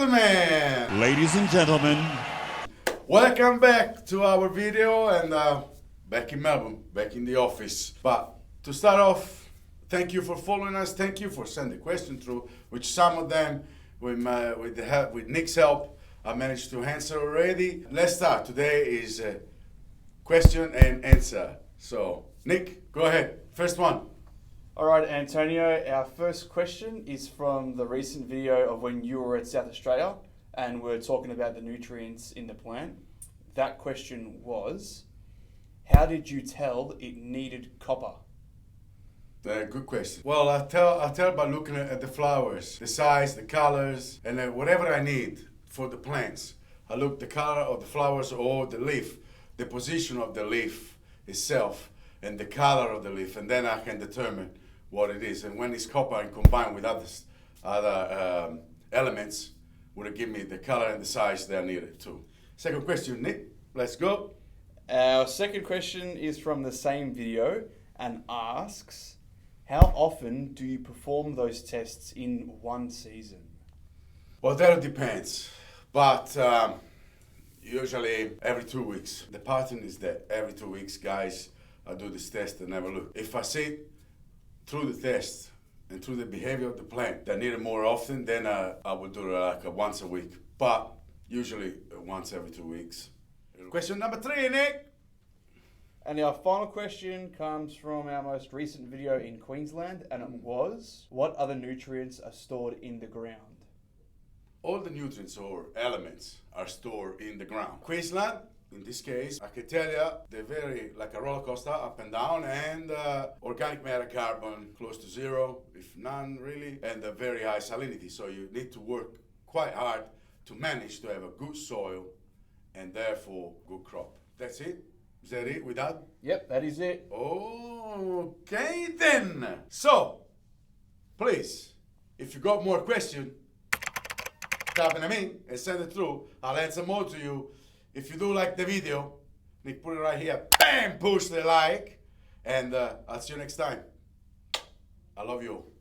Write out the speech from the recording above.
gentlemen, welcome back to our video and back in Melbourne, back in the office. But to start off, thank you for following us. Thank you for sending questions through, which some of them with Nick's help I managed to answer already. Let's start. Today is question and answer. So Nick, go ahead. First one. All right, Antonio, our first question is from the recent video of when you were at South Australia and we're talking about the nutrients in the plant. That question was, how did you tell it needed copper? Good question. Well, I tell by looking at the flowers, the size, the colors, and whatever I need for the plants. I look the color of the flowers or the leaf, the position of the leaf itself, and the color of the leaf, and then I can determine what it is. And when it's copper and combined with other elements, would give me the color and the size that I needed too. Second question, Nick, let's go. Our second question is from the same video and asks, how often do you perform those tests in one season? Well, that depends, but usually every 2 weeks. The pattern is that every 2 weeks, guys, I do this test and never look. If I see through the test and through the behavior of the plant that need it more often, then I will do it like once a week, but usually once every 2 weeks. Question number 3, Nick. And our final question comes from our most recent video in Queensland, and it was, what other nutrients are stored in the ground? All the nutrients or elements are stored in the ground. Queensland, in this case, I can tell you, they're very like a roller coaster, up and down, and organic matter carbon close to zero, if none really, and a very high salinity. So you need to work quite hard to manage to have a good soil and therefore good crop. That's it. Is that it with that? Yep, that is it. Okay then. So, please, if you got more questions, type them in and send it through. I'll answer more to you. If you do like the video, Nick, put it right here. Bam! Push the like. And I'll see you next time. I love you all.